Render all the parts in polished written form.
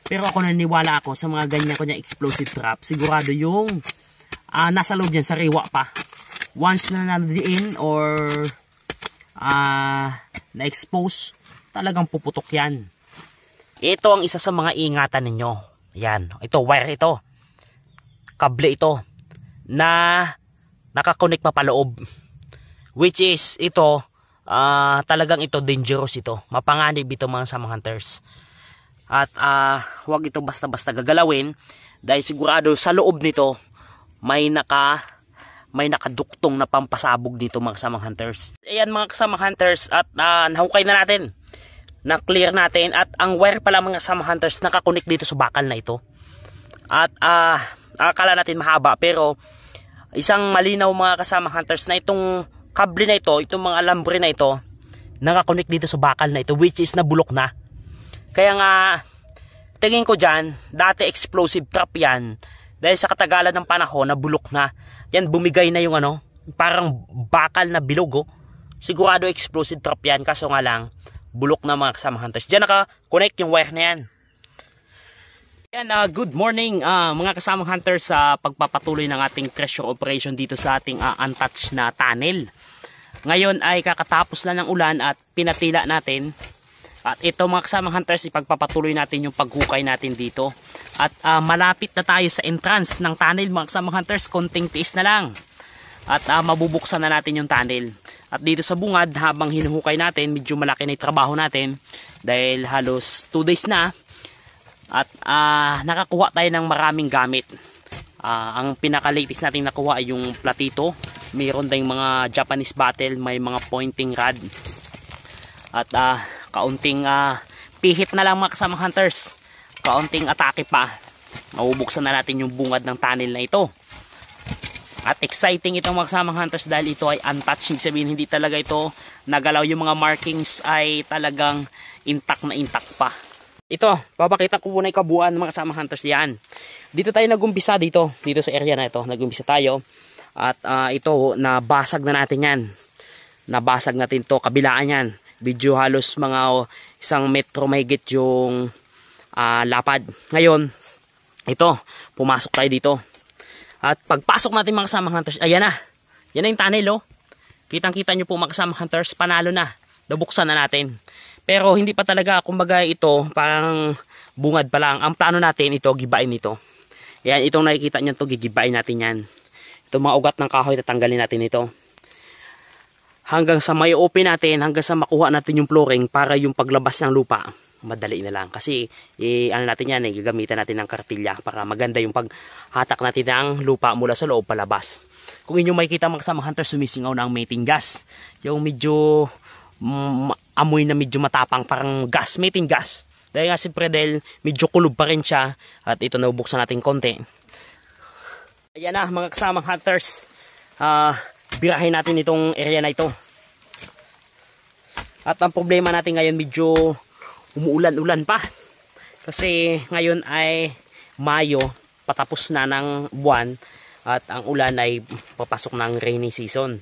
Pero ako naniniwala ako sa mga ganyan kunya explosive trap. Sigurado yung nasa loob yan, sariwa pa. Once na nandiin or na-expose, talagang puputok yan. Ito ang isa sa mga ingatan ninyo. Yan. Ito, wire ito. Kable ito. Na nakakonek pa paloob. Which is, ito, talagang ito dangerous ito. Mapanganib ito mga kasama hunters. At huwag ito basta-basta gagalawin. Dahil sigurado sa loob nito, may nakaduktong na pampasabog dito mga kasama hunters. Ayan mga kasama hunters, at nahukay na natin. Na-clear natin, at ang wire pala mga kasama hunters nakakonek dito sa bakal na ito. At akala natin mahaba, pero isang malinaw mga kasama hunters na itong kable na ito, itong mga alambre na ito, nakakonek dito sa bakal na ito, which is nabulok na. Kaya nga tingin ko dyan, dati explosive trap yan, dahil sa katagalan ng panahon nabulok na yan, bumigay na yung parang bakal na bilog. Sigurado explosive trap yan, kaso nga lang bulok na mga kasama hunters. Diyan naka-connect yung wire na yan. Yan, good morning mga kasama hunters, sa pagpapatuloy ng ating treasure operation dito sa ating untouched na tunnel. Ngayon ay kakatapos lang ng ulan at pinatila natin. At ito mga kasama hunters, ipagpapatuloy natin yung paghukay natin dito. At malapit na tayo sa entrance ng tunnel mga kasama hunters, konting tiis na lang. At mabubuksan na natin yung tunnel. At dito sa bungad, habang hinuhukay natin, medyo malaki na yung trabaho natin. Dahil halos 2 days na. At nakakuha tayo ng maraming gamit. Ang pinaka-latest natin nakuha ay yung platito. Mayroon tayong mga Japanese bottle, may mga pointing rod. At kaunting pihit na lang mga kasama hunters. Kaunting atake pa. Mabubuksan na natin yung bungad ng tunnel na ito. At exciting itong mga kasama hunters dahil ito ay untouched. Ibig sabihin hindi talaga ito nagalaw, yung mga markings ay talagang intact na intact pa. Ito, papakita ko muna yung kabuuan ng mga kasama hunters yan. Dito tayo nagumpisa dito sa area na ito. Nagumpisa tayo. At ito, nabasag na natin yan. Nabasag natin to, kabilaan yan. Video halos mga 1 metro mahigit yung lapad. Ngayon, ito, pumasok tayo dito. At pagpasok natin mga kasama hunters, ayan na. Yan na yung tunnel, oh. Kitang-kita nyo po mga kasama hunters, panalo na. Nabuksan na natin. Pero hindi pa talaga, kumbaga ito, parang bungad pa lang. Ang plano natin, ito, gibain ito. Ayan, itong nakikita nyo ito, gigibain natin yan. Itong mga ugat ng kahoy, tatanggalin natin ito. Hanggang sa may open natin, hanggang sa makuha natin yung flooring para yung paglabas ng lupa, madali na lang. Kasi, ano natin yan, gagamitan natin ng kartilya para maganda yung paghatak natin ng lupa mula sa loob palabas. Kung inyo makikita mga kasama hunters, sumisingaw ng mating gas. Yung medyo amoy na medyo matapang, parang gas, mating gas. Dahil nga siyempre dahil medyo kulob pa rin siya. At ito nabuksan natin konti. Ayan na mga kasama hunters. Birahin natin itong area na ito. At ang problema natin ngayon, medyo umuulan-ulan pa. Kasi ngayon ay Mayo, patapos na ng buwan. At ang ulan ay papasok ng rainy season.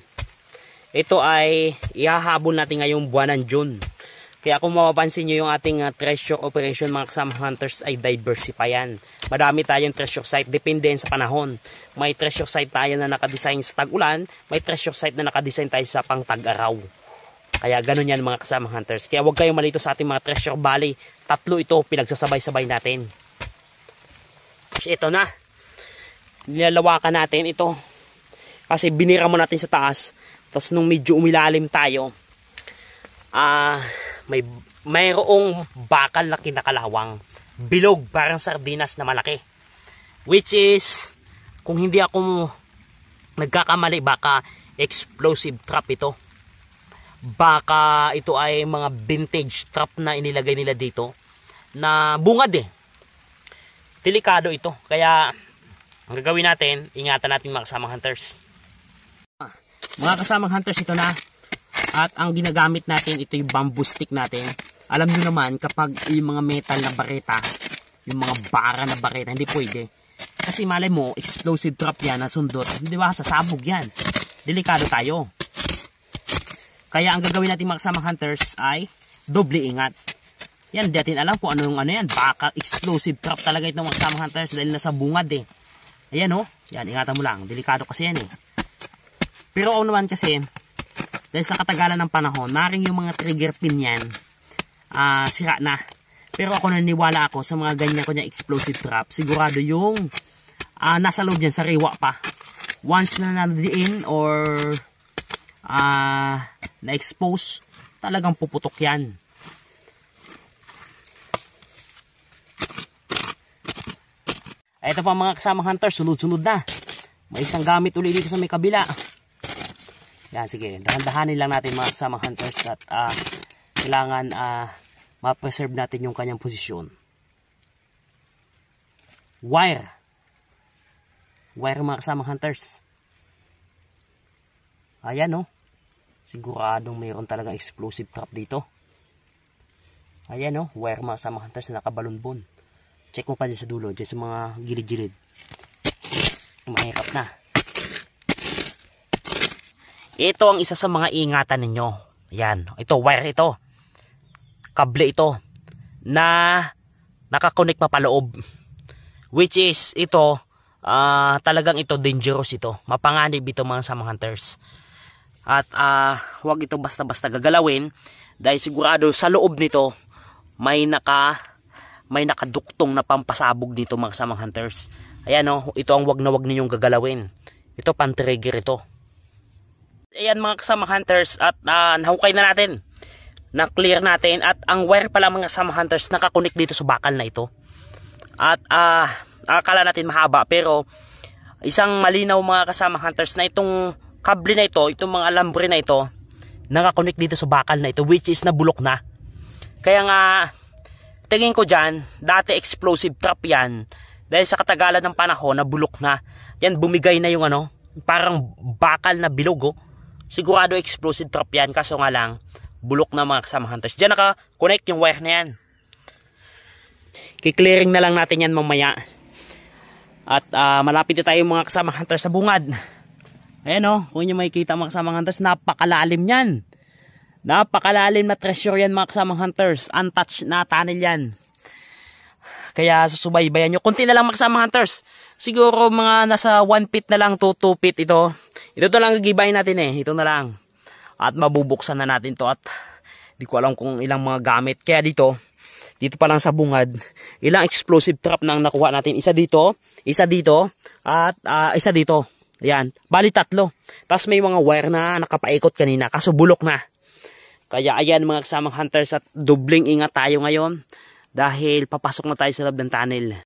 Ito ay ihahabol natin ngayong buwan ng June. Kaya kung mapapansin nyo yung ating treasure operation mga kasama hunters ay diversify yan. Marami tayong treasure site, depende sa panahon. May treasure site tayo na nakadesign sa tag-ulan, may treasure site na nakadesign tayo sa pang tag-araw. Kaya ganun yan mga kasama hunters. Kaya huwag kayong malito sa ating mga treasure valley. 3 ito, pinagsasabay-sabay natin. Ito na. Nilalawakan natin ito. Kasi binira mo natin sa taas. Tapos nung medyo umilalim tayo, mayroong bakal na kinakalawang. Bilog, parang sardinas na malaki. Which is, kung hindi ako nagkakamali, baka explosive trap ito. Baka ito ay mga vintage trap na inilagay nila dito. Na bungad eh. Delikado ito. Kaya, ang gagawin natin, ingatan natin mga kasamang hunters. Mga kasamang hunters, ito na. At ang ginagamit natin, ito yung bamboo stick natin. Alam nyo naman, kapag yung mga metal na bareta, yung mga bara na bareta, hindi pwede. Kasi malay mo, explosive trap yan, nasundot. Hindi ba, sasabog yan. Delikado tayo. Kaya ang gagawin natin mga kasamang hunters ay doble ingat. Yan, di natin alam kung ano yung ano yan. Baka explosive trap talaga ito mga kasamang hunters dahil nasa bungad eh. Ayan oh. Yan, ingatan mo lang. Delikado kasi yan eh. Pero ako naman kasi, dahil sa katagalan ng panahon, maring yung mga trigger pin yan, sira na. Pero ako naniniwala ako sa mga ganyan ko niya explosive trap. Sigurado yung nasa loob yan, sariwa pa. Once na nadiin or na-expose, talagang puputok yan. Ito pa mga kasamang hunters, sunod-sunod na. May isang gamit ulit dito sa may kabila. Yan, sige. Dahan-dahanin lang natin mga kasamang hunters at kailangan ma-preserve natin yung kanyang posisyon. Wire. Wire mga kasamang hunters. Ayan oh. Siguradong mayroon talagang explosive trap dito. Ayan oh. Wire mga kasamang hunters na nakabalunbon. Check mo pa dyan sa dulo, dyan sa mga gilid-gilid. Mahirap na. Ito ang isa sa mga ingatan ninyo. Yan. Ito, wire ito. Kable ito. Na nakakonek pa paloob. Which is, ito, talagang ito dangerous ito. Mapanganib ito mga kasamang hunters. At huwag ito basta-basta gagalawin. Dahil sigurado sa loob nito, may nakaduktong na pampasabog dito mga kasamang hunters. Ayan oh, ito ang wag na wag ninyong gagalawin. Ito pan-trigger ito. Ayan mga kasamang hunters at nahukay na natin. Na-clear natin at ang wire pala mga kasamang hunters nakakonek dito sa bakal na ito. At akala natin mahaba pero isang malinaw mga kasamang hunters na itong kable na ito, itong mga alambre na ito nakakonek dito sa bakal na ito which is nabulok na. Kaya nga tingin ko dyan, dati explosive trap yan. Dahil sa katagalan ng panahon, nabulok na. Yan, bumigay na yung ano, parang bakal na bilog oh. Sigurado explosive trap yan, kaso nga lang, bulok na mga kasamang hunters. Dyan naka-connect yung wire na yan. Kiklearing na lang natin yan mamaya. At malapit na tayo mga kasamang hunters sa bungad. Ayan oh, kung nyo makikita mga kasamang hunters, napakalalim yan. Napakalalim na treasure yan mga kasamang hunters. Untouched na tunnel yan. Kaya susubaybayan nyo. Kunti na lang mga kasamang hunters. Siguro mga nasa 1 feet na lang to 2 feet ito. Ito to lang gigibayin natin eh. Ito na lang. At mabubuksan na natin to. At di ko alam kung ilang mga gamit. Kaya dito pa lang sa bungad, ilang explosive trap na ang nakuha natin. Isa dito, at isa dito. Ayan. Bali 3. Tapos may mga wire na nakapaikot kanina. Kaso bulok na. Kaya ayan mga kasamang hunters at dubling ingat tayo ngayon dahil papasok na tayo sa loob ng tunnel.